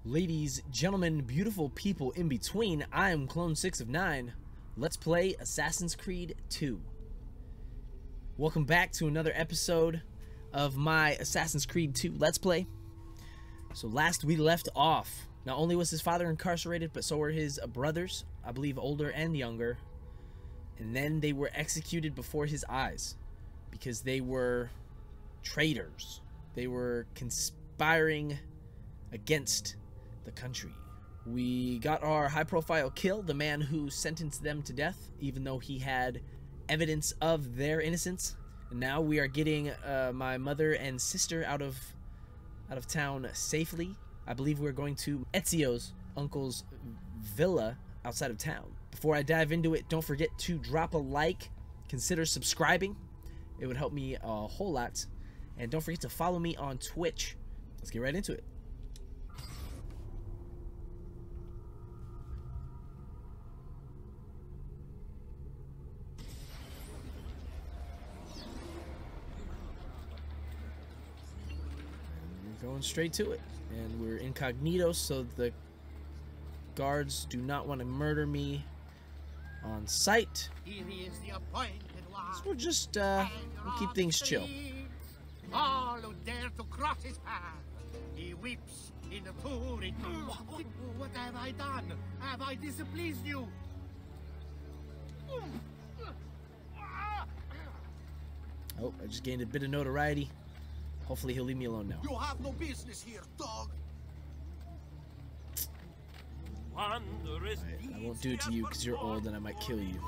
Ladies, gentlemen, beautiful people in between, I am Clone 6 of 9. Let's play Assassin's Creed 2. Welcome back to another episode of my Assassin's Creed 2 Let's Play. So last we left off, not only was his father incarcerated, but so were his brothers, I believe older and younger. And then they were executed before his eyes because they were traitors. They were conspiring against the country. We got our high-profile kill, the man who sentenced them to death, even though he had evidence of their innocence. And now we are getting my mother and sister out of town safely. I believe we're going to Ezio's uncle's villa outside of town. Before I dive into it, don't forget to drop a like, consider subscribing. It would help me a whole lot. And don't forget to follow me on Twitch. Let's get right into it. Going straight to it, and we're incognito so the guards do not want to murder me on sight. So we'll just we'll keep things chill. All who dare to cross his path, he weeps in the pouring. What have I done? Have I displeased you? Oh, I just gained a bit of notoriety. Hopefully he'll leave me alone now. You have no business here, dog. Right, I won't do it to you because you're old and I might kill you.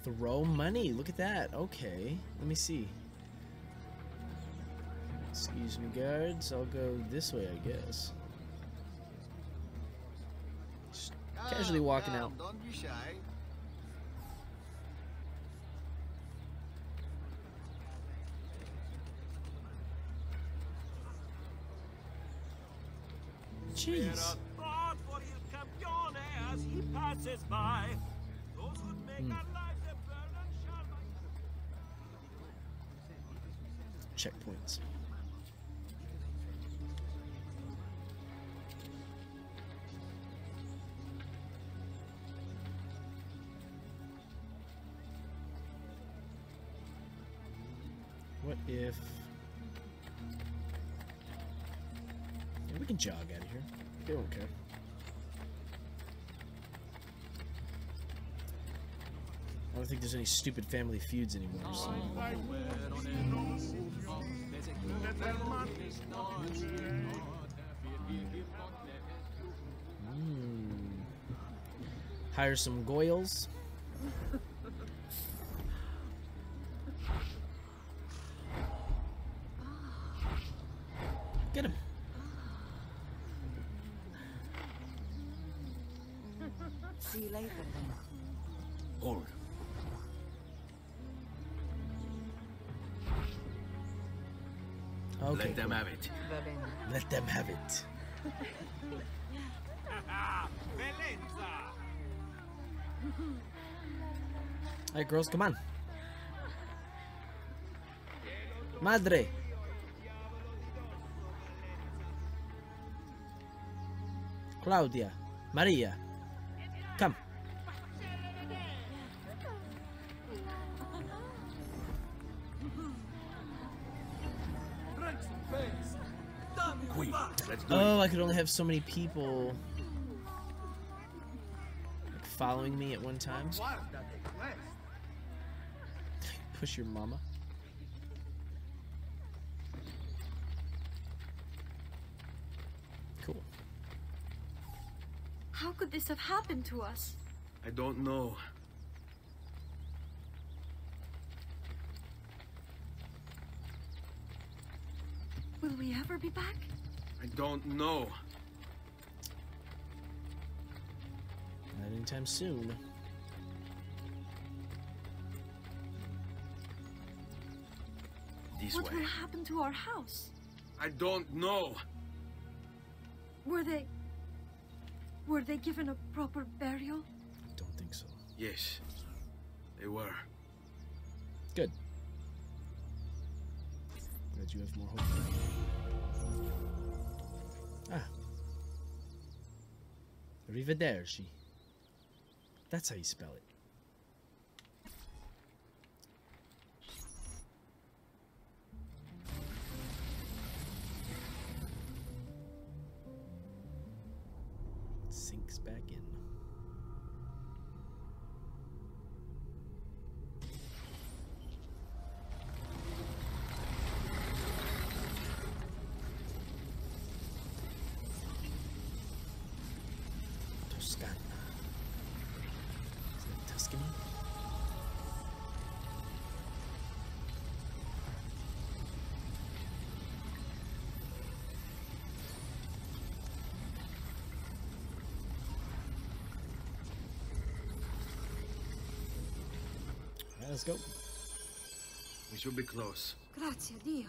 Throw money. Look at that. Okay. Let me see. Excuse me, guards. I'll go this way, I guess. Casually walking out. Don't be shy. Jeez. Checkpoints. What if... Yeah, we can jog out of here. They won't care. I don't think there's any stupid family feuds anymore, so... Hire some goyles. Get him. See you later then. Hold. Okay. Let them have it. Let them have it. Alright, girls, come on. Madre. Claudia. Maria. Come. Oh, I could only have so many people like, following me at one time. Push your mama. Cool. How could this have happened to us? I don't know. Will we ever be back? I don't know. Not anytime soon. This What way. will happen to our house? I don't know. Were they given a proper burial? Don't think so. Yes, they were. Good. Glad you have more hope. Ah. Arrivederci. That's how you spell it. Sinks back in. Toscana. Is that Tuscany? Alright, let's go. We should be close. Grazie a Dio.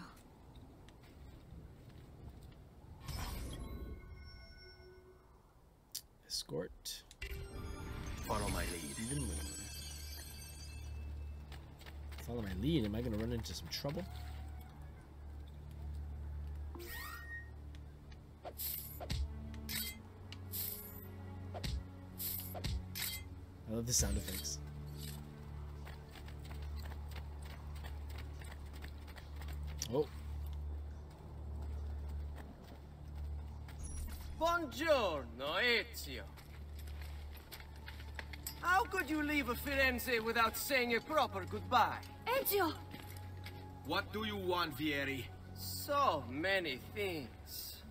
Escort. Follow my lead. Even more. Follow my lead. Am I going to run into some trouble? I love the sound effects. Oh. Buongiorno, Ezio. How could you leave Firenze without saying a proper goodbye? Ezio! What do you want, Vieri? So many things.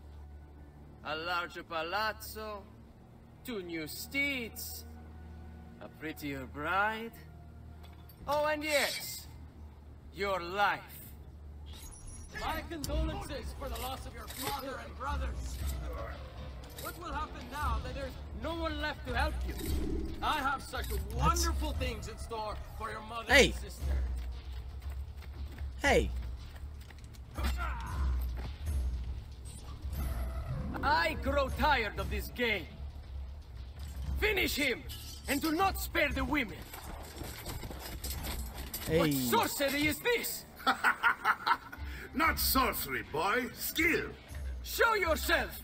A larger palazzo, 2 new steeds, a prettier bride. Oh, and yes, your life. My condolences for the loss of your father and brothers. What will happen now that there's no one left to help you? I have such wonderful things in store for your mother Hey. and sister. Hey! I grow tired of this game. Finish him, and do not spare the women. What Hey! sorcery is this? Not sorcery, boy. Skill. Show yourself!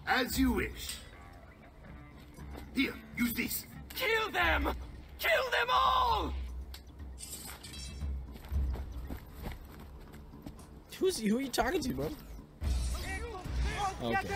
As you wish. Here, use this. Kill them! Kill them all! Who are you talking to, bro? Okay.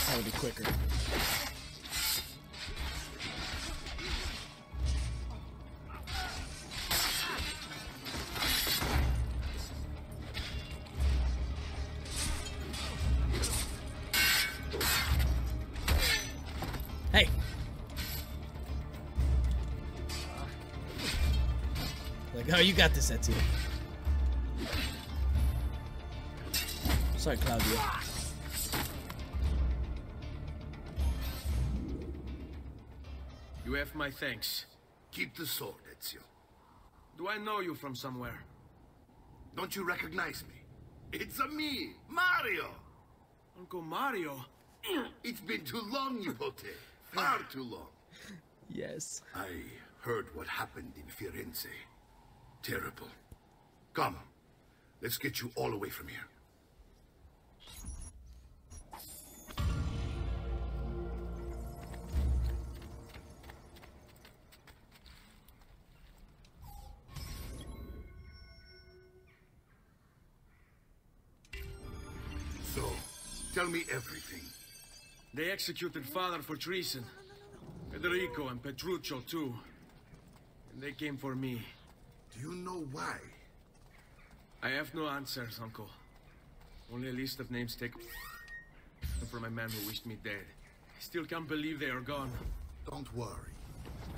That would be quicker. Hey! Like, oh, you got this, Ezio. Sorry, Claudia. You have my thanks. Keep the sword, Ezio. Do I know you from somewhere? Don't you recognize me? It's a me, Mario. Uncle Mario? It's been too long, Nipote. Far too long. Yes. I heard what happened in Firenze. Terrible. Come, let's get you all away from here. So, tell me everything. They executed father for treason. Federico and Petruccio too. And they came for me. Do you know why? I have no answers, Uncle. Only a list of names taken from a man who wished me dead. I still can't believe they are gone. Don't worry.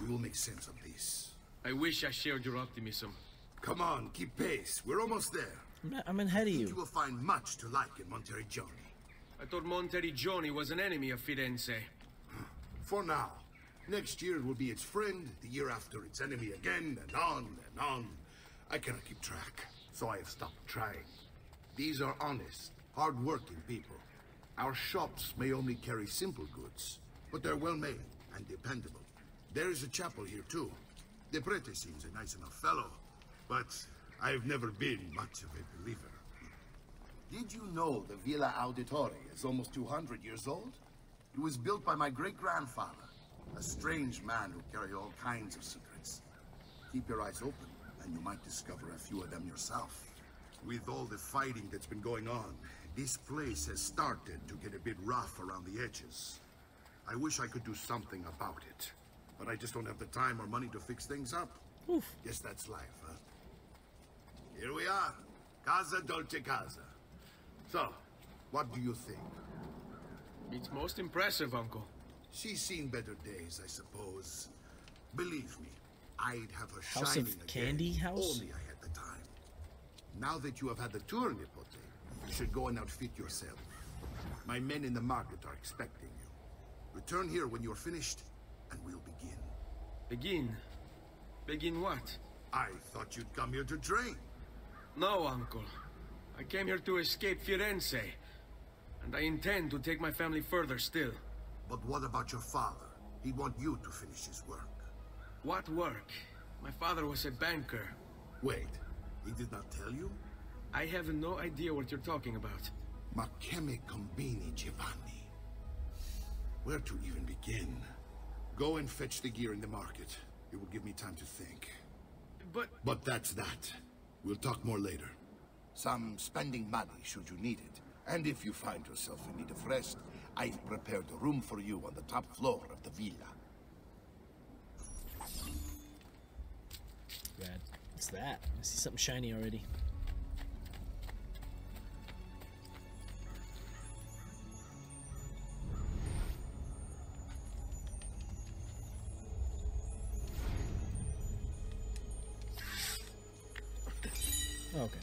We will make sense of this. I wish I shared your optimism. Come on, keep pace. We're almost there. I'm ahead of You you. will find much to like in Monteriggioni. I thought Monteriggioni was an enemy of Firenze. For now. Next year it will be its friend, the year after its enemy again, and on and on. I cannot keep track, so I have stopped trying. These are honest, hard-working people. Our shops may only carry simple goods, but they're well-made and dependable. There is a chapel here, too. The prete seems a nice enough fellow, but I've never been much of a believer. Did you know the Villa Auditore is almost 200 years old? It was built by my great-grandfather, a strange man who carried all kinds of secrets. Keep your eyes open, and you might discover a few of them yourself. With all the fighting that's been going on, this place has started to get a bit rough around the edges. I wish I could do something about it, but I just don't have the time or money to fix things up. Oof. Guess that's life, huh? Here we are. Casa Dolce Casa. So, what do you think? It's most impressive, Uncle. She's seen better days, I suppose. Believe me, I'd have her House shining of Candy again. House? Only I had the time. Now that you have had the tour, Nipote, you should go and outfit yourself. My men in the market are expecting you. Return here when you're finished, and we'll begin. Begin? Begin what? I thought you'd come here to train. No, Uncle. I came here to escape Firenze. And I intend to take my family further still. But what about your father? He'd want you to finish his work. What work? My father was a banker. Wait, he did not tell you? I have no idea what you're talking about. Ma che me combini, Giovanni? Where to even begin? Go and fetch the gear in the market. It will give me time to think. But that's that. We'll talk more later. Some spending money should you need it. And if you find yourself in need of rest, I've prepared a room for you on the top floor of the villa. Rad. What's that? I see something shiny already. Oh, okay.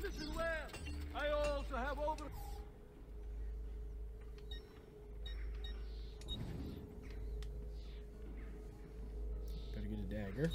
Listen well. I also have over. Better get a dagger.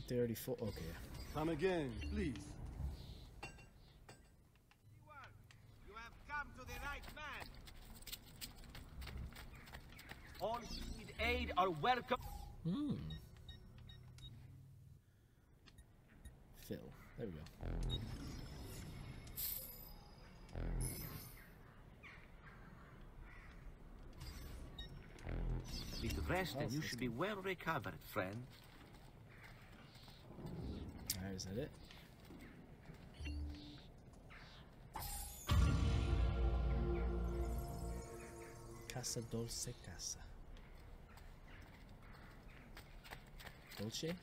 They already full. Okay. Come again, please. You have come to the right man. All who need aid are welcome. Hmm. Phil. There we go. With rest, Oh, and you that's should be well recovered, friend. Alright, is that it? Casa Dolce Casa. Dolce?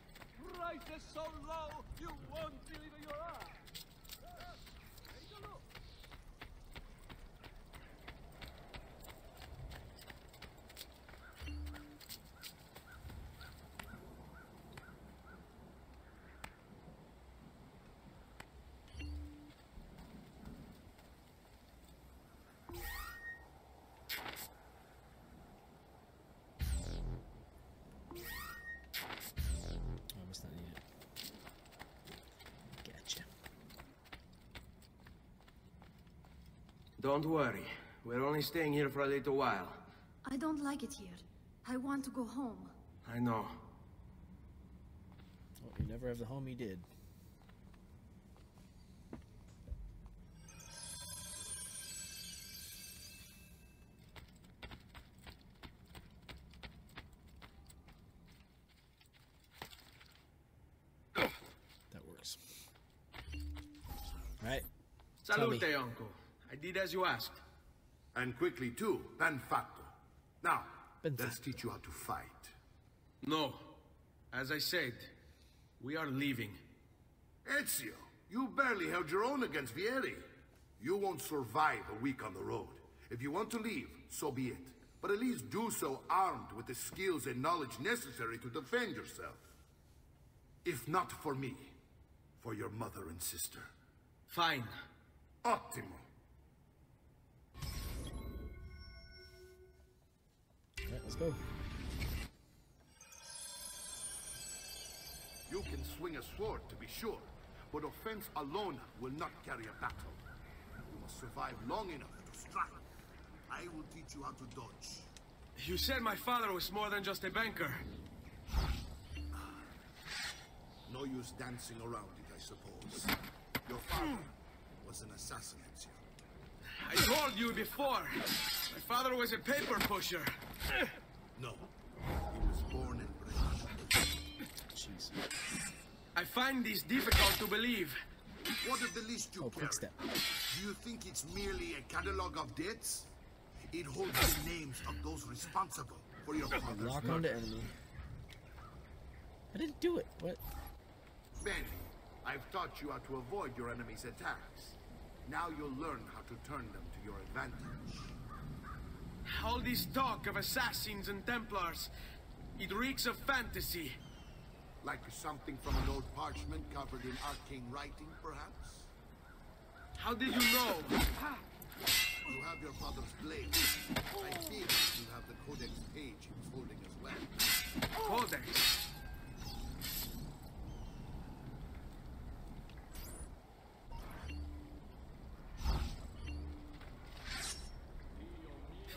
Prices so low, you won't believe in your eyes. Take a look. Oh, I must not need it. Gotcha. Don't worry. We're only staying here for a little while. I don't like it here. I want to go home. I know. Oh, you never have the home you did. That works. Alright. Salute, me. Uncle. I did as you asked. And quickly too, ben fatto. Now, Ben let's fatto. teach you how to fight. No. As I said, we are leaving. Ezio, you barely held your own against Vieri. You won't survive a week on the road. If you want to leave, so be it. But at least do so armed with the skills and knowledge necessary to defend yourself. If not for me, for your mother and sister. Fine. Ottimo. Alright, let's go. You can swing a sword, to be sure, but offense alone will not carry a battle. You must survive long enough to strike. I will teach you how to dodge. You said my father was more than just a banker. No use dancing around it, I suppose. Your father was an assassin, Ezio. I told you before. My father was a paper pusher. No, he was born and bred. Jeez. I find this difficult to believe. What of the list you Oh, carry? quick step. Do you think it's merely a catalog of debts? It holds the names of those responsible for your father's Lock murder. onto enemy. I didn't do it. What? Benny, I've taught you how to avoid your enemy's attacks. Now you'll learn how to turn them to your advantage. All this talk of assassins and Templars, it reeks of fantasy. Like something from an old parchment covered in arcane writing, perhaps? How did you know? You have your father's blade. I think you have the codex page he was holding as well. Codex.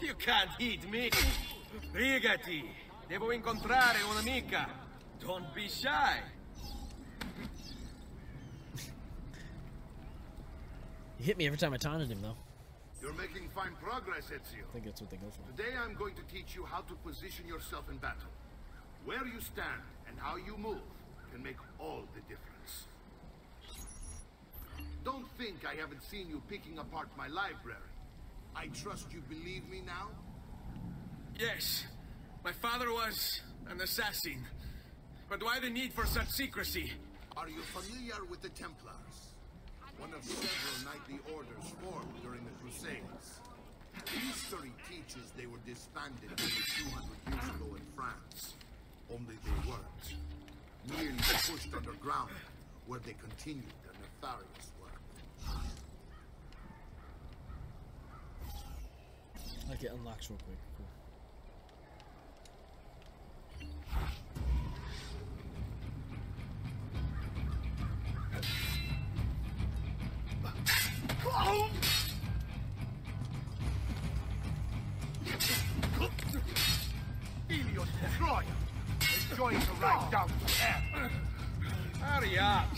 You can't eat me. Brigati. Devo incontrare un'amica. Don't be shy. He hit me every time I taunted him, though. You're making fine progress, Ezio. I think that's what they go for. Today I'm going to teach you how to position yourself in battle. Where you stand and how you move can make all the difference. Don't think I haven't seen you picking apart my library. I trust you believe me now? Yes, my father was an assassin. But why the need for such secrecy? Are you familiar with the Templars? One of several knightly orders formed during the Crusades. History teaches they were disbanded nearly 200 years ago in France. Only they weren't. Merely pushed underground, where they continued their nefarious work. Like it unlocks real quick. Cool. Elio's destroyer! Enjoying the ride down to air! Hurry up.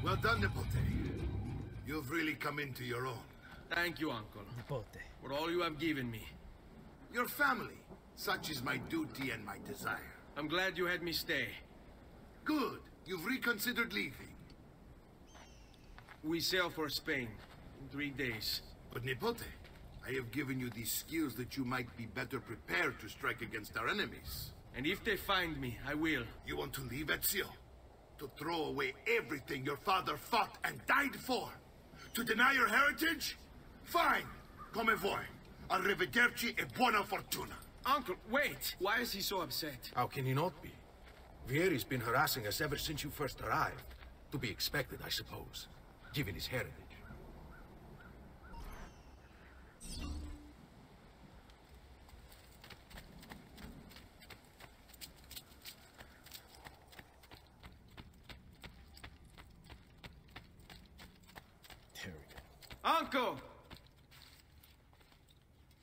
Well done, Nipote. You've really come into your own. Thank you, Uncle, Nipote. for all you have given me. Your family. Such is my duty and my desire. I'm glad you had me stay. Good. You've reconsidered leaving. We sail for Spain in 3 days. But Nipote, I have given you these skills that you might be better prepared to strike against our enemies. And if they find me, I will. You want to leave, Ezio? To throw away everything your father fought and died for? To deny your heritage? Fine. Come vuoi. Arrivederci e buona fortuna. Uncle, wait! Why is he so upset? How can he not be? Vieri's been harassing us ever since you first arrived. To be expected, I suppose, given his heritage. There we go. Uncle!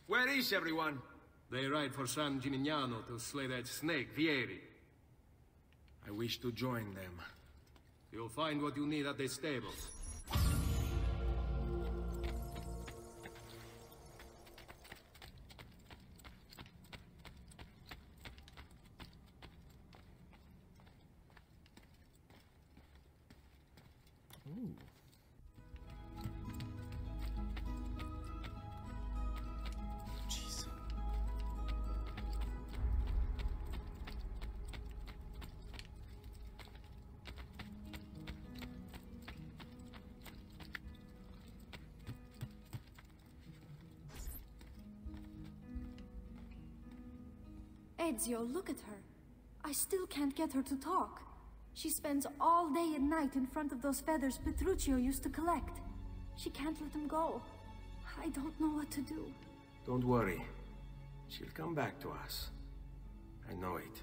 Where is everyone? They ride for San Gimignano to slay that snake, Vieri. I wish to join them. You'll find what you need at the stables. Ooh. Jeez. Ezio, look at her. I still can't get her to talk. She spends all day and night in front of those feathers Petruchio used to collect. She can't let them go. I don't know what to do. Don't worry. She'll come back to us. I know it.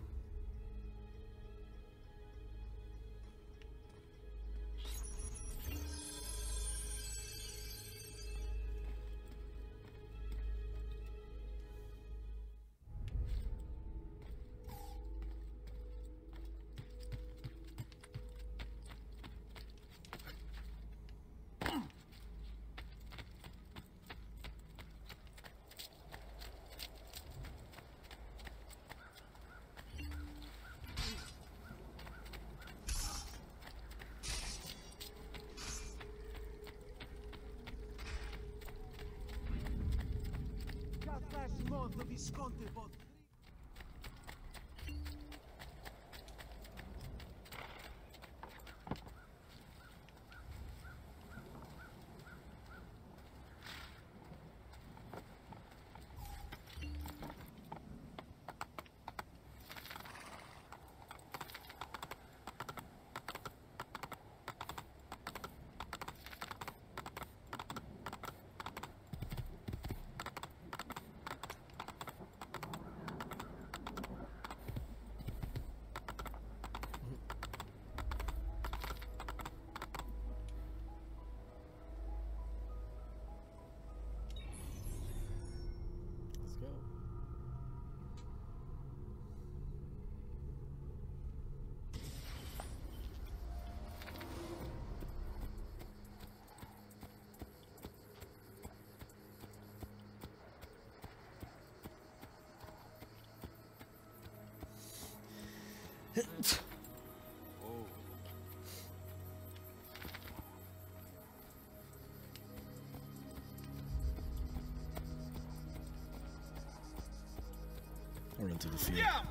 Or into the field. Yeah!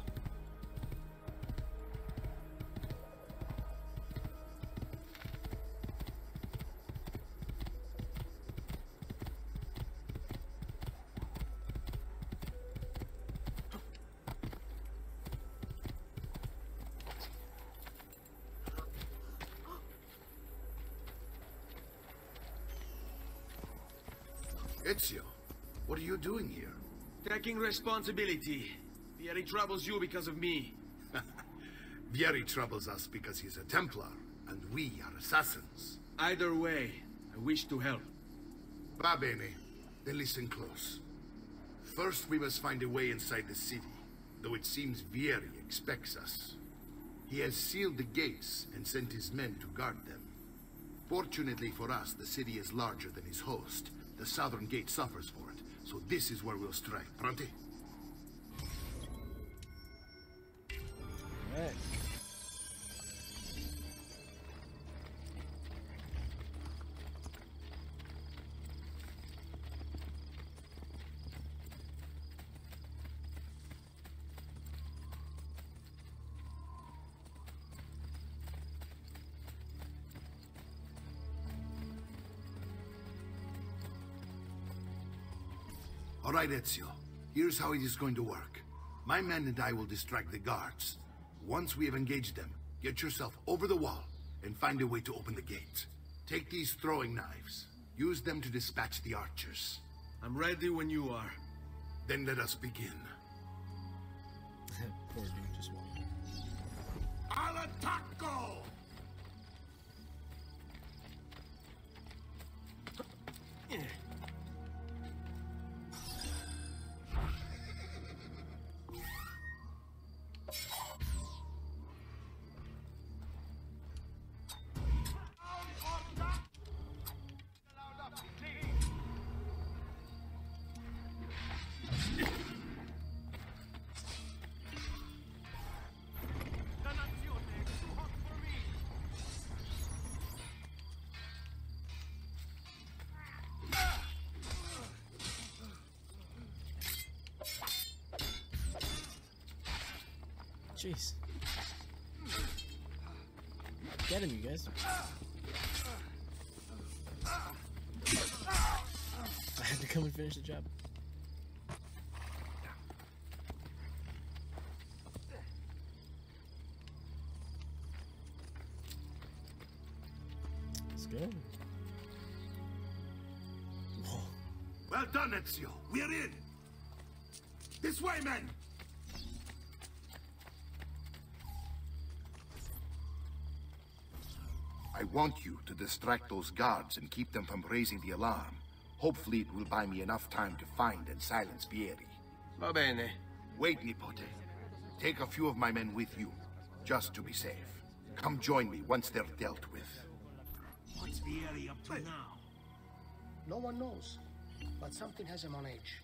Ezio, what are you doing here? Taking responsibility. Vieri troubles you because of me. Vieri troubles us because he's a Templar, and we are assassins. Either way, I wish to help. Va bene. Then listen close. First, we must find a way inside the city, though it seems Vieri expects us. He has sealed the gates and sent his men to guard them. Fortunately for us, the city is larger than his host. The southern gate suffers for it, so this is where we'll strike. Pronti? Alright. All right, Ezio. Here's how it is going to work. My men and I will distract the guards. Once we have engaged them, get yourself over the wall and find a way to open the gate. Take these throwing knives. Use them to dispatch the archers. I'm ready when you are. Then let us begin. Poor dude just walked. Al attacco! Jeez. Get him, you guys. I had to come and finish the job. Let's go. Whoa. Well done, Ezio. We're in. This way, men. I want you to distract those guards and keep them from raising the alarm. Hopefully it will buy me enough time to find and silence Vieri. Va bene. Wait, Nipote. Take a few of my men with you, just to be safe. Come join me once they're dealt with. What's Vieri up to now? No one knows, but something has him on edge.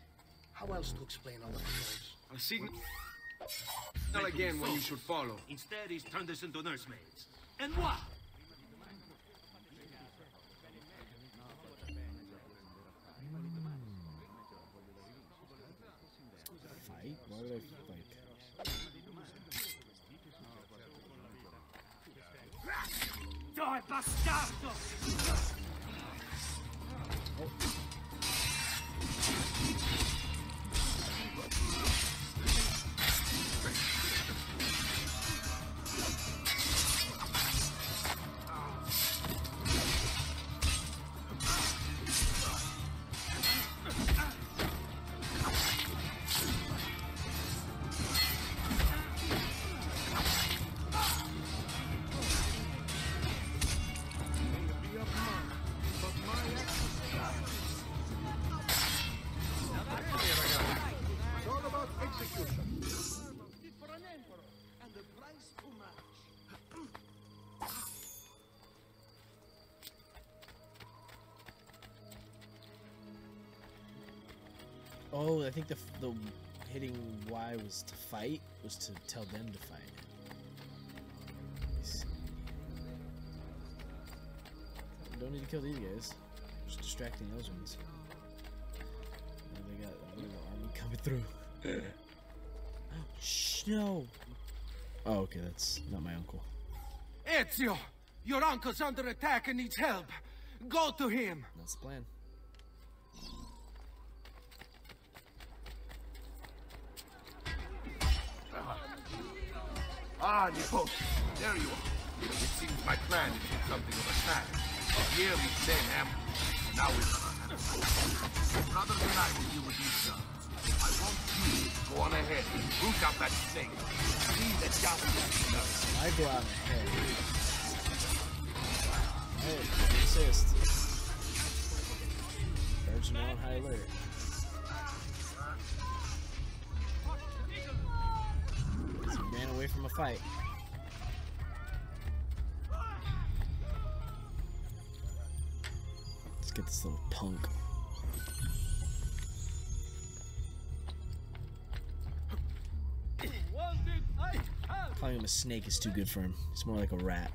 How else to explain all of those? I'll signal again when you should follow. Instead, he's turned us into nursemaids. And what? Fight? Why would I fight? Dai, bastardo! Oh, I think the hitting Y was to fight, was to tell them to fight. Don't need to kill these guys. Just distracting those ones. Now they got a little army coming through. Shh, no! Oh, okay, that's not my uncle. Ezio! Your uncle's under attack and needs help. Go to him! That's the plan. Ah, Nipote, there you are. It seems my plan is something of a snag. Here we then ambush. Now it's rather than I will deal with these guns. I want you to go on ahead, root out that snake. See that justice does. I go out ahead. Hey, assist. Urgent on high alert. So he ran away from a fight. Let's get this little punk. Calling him a snake is too good for him. It's more like a rat.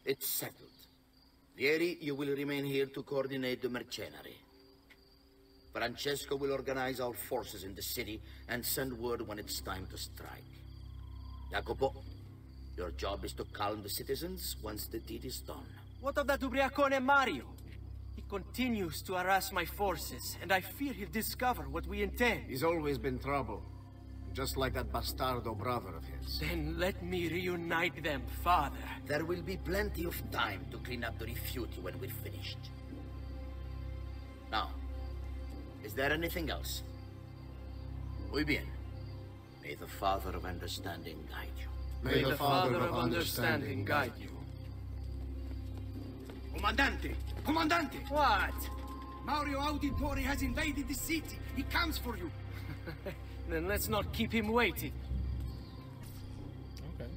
It's settled. Vieri, you will remain here to coordinate the mercenary. Francesco will organize our forces in the city and send word when it's time to strike. Jacopo, your job is to calm the citizens once the deed is done. What of that ubriacone Mario? He continues to harass my forces, and I fear he'll discover what we intend. He's always been trouble. Just like that bastardo brother of his. Then let me reunite them, father. There will be plenty of time to clean up the refuge when we're finished. Now, is there anything else? Muy bien. May the Father of Understanding guide you. May the Father of Understanding guide you. Comandante! Comandante! What? Mario Auditore has invaded the city. He comes for you. Then let's not keep him waiting. Okay.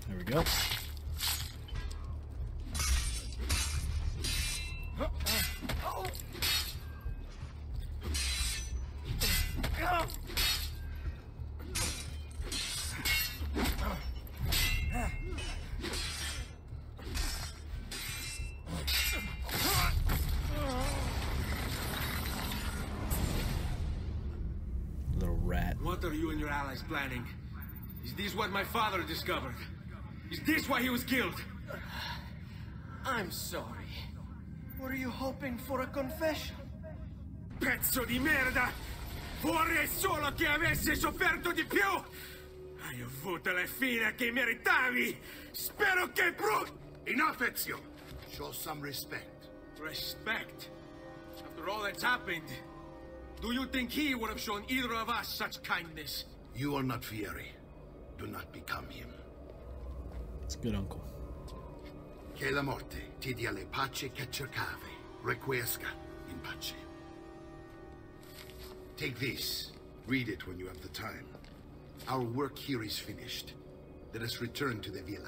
There we go. Little rat. What are you and your allies planning? Is this what my father discovered? Is this why he was killed? I'm sorry. Were you hoping for a confession? Pezzo di merda! Vorrei solo che avessi sofferto di più! Hai avuto la fine che meritavi! Spero che Enough, Ezio! Show some respect. Respect? After all that's happened, do you think he would have shown either of us such kindness? You are not Fieri. Do not become him. It's good, Uncle. Che la morte ti dia le pace che cercavi. Requiesca in pace. Take this. Read it when you have the time. Our work here is finished. Let us return to the villa.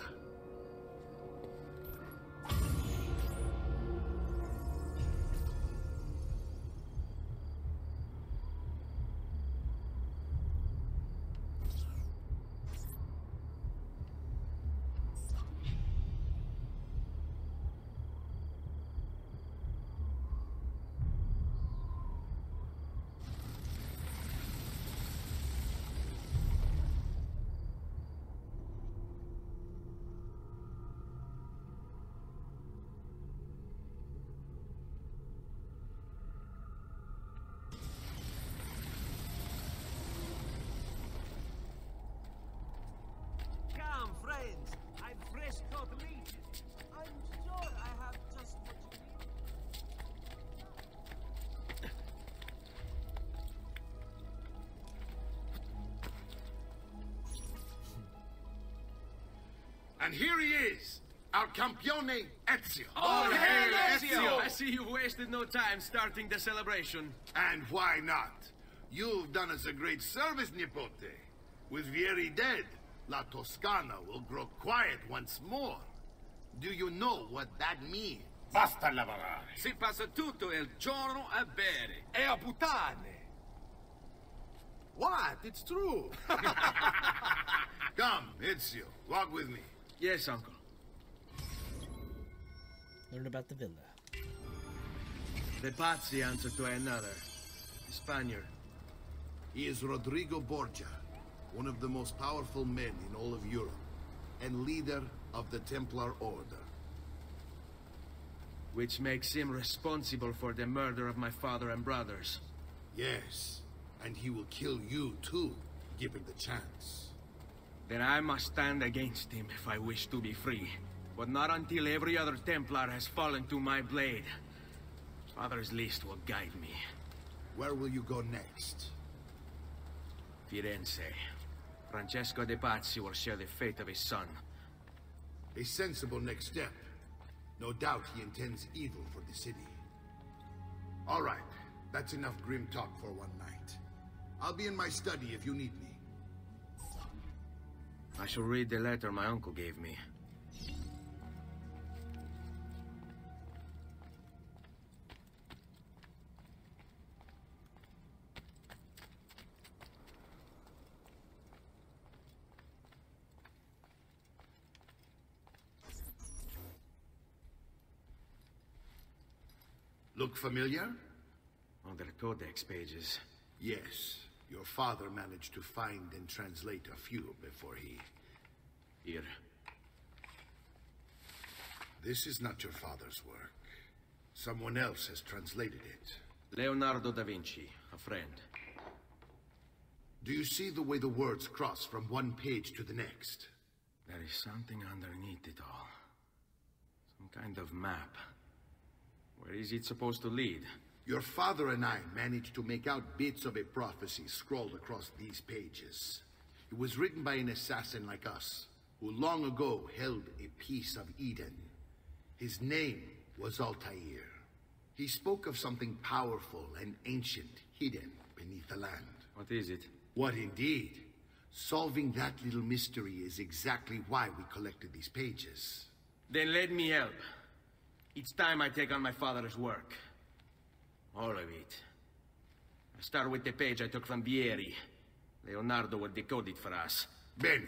Come, friends. I've fresh caught leeches. I'm sure I have just what you And here he is, our campione Ezio. All hail Ezio! I see you wasted no time starting the celebration. And why not? You've done us a great service, Nipote. With Vieri dead, La Toscana will grow quiet once more. Do you know what that means? Basta lavorare. Si passa tutto il giorno a bere. E a puttane. What? It's true. Come, Ezio, walk with me. Yes, Uncle. Learn about the villa. The Pazzi answer to another. A Spaniard. He is Rodrigo Borgia, one of the most powerful men in all of Europe, and leader of the Templar Order. Which makes him responsible for the murder of my father and brothers. Yes, and he will kill you too, given the chance. Then I must stand against him if I wish to be free. But not until every other Templar has fallen to my blade. Father's list will guide me. Where will you go next? Firenze. Francesco de Pazzi will share the fate of his son. A sensible next step. No doubt he intends evil for the city. All right, that's enough grim talk for one night. I'll be in my study if you need me. I shall read the letter my uncle gave me. Look familiar? On their codex pages. Yes. Your father managed to find and translate a few before he... Here. This is not your father's work. Someone else has translated it. Leonardo da Vinci, a friend. Do you see the way the words cross from one page to the next? There is something underneath it all. Some kind of map. Where is it supposed to lead? Your father and I managed to make out bits of a prophecy scrawled across these pages. It was written by an assassin like us, who long ago held a piece of Eden. His name was Altair. He spoke of something powerful and ancient hidden beneath the land. What is it? What indeed? Solving that little mystery is exactly why we collected these pages. Then let me help. Each time I take on my father's work. All of it. I start with the page I took from Vieri. Leonardo will decode it for us. Bene.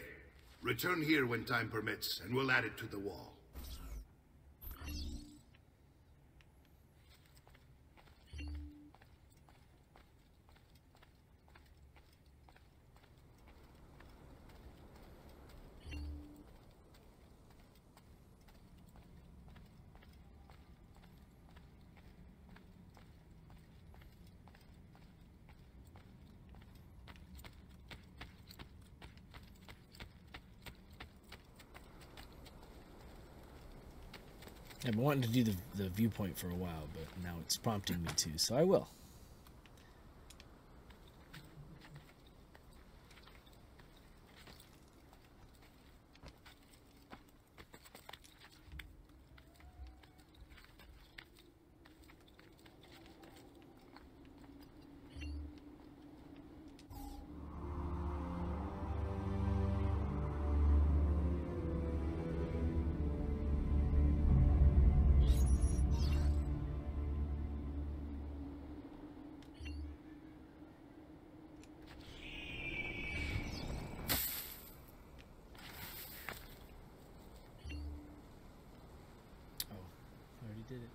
Return here when time permits, and we'll add it to the wall. I've been wanting to do the viewpoint for a while, but now it's prompting me to, so I will. Did it.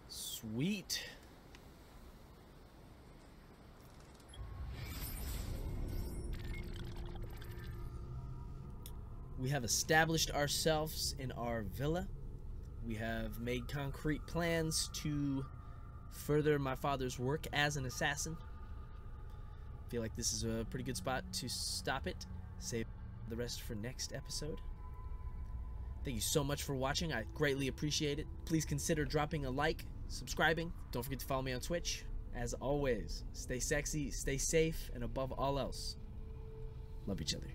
Sweet. We have established ourselves in our villa. We have made concrete plans to further my father's work as an assassin. I feel like this is a pretty good spot to stop it. Save the rest for next episode. Thank you so much for watching. I greatly appreciate it. Please consider dropping a like, subscribing. Don't forget to follow me on Twitch. As always, stay sexy, stay safe, and above all else, love each other.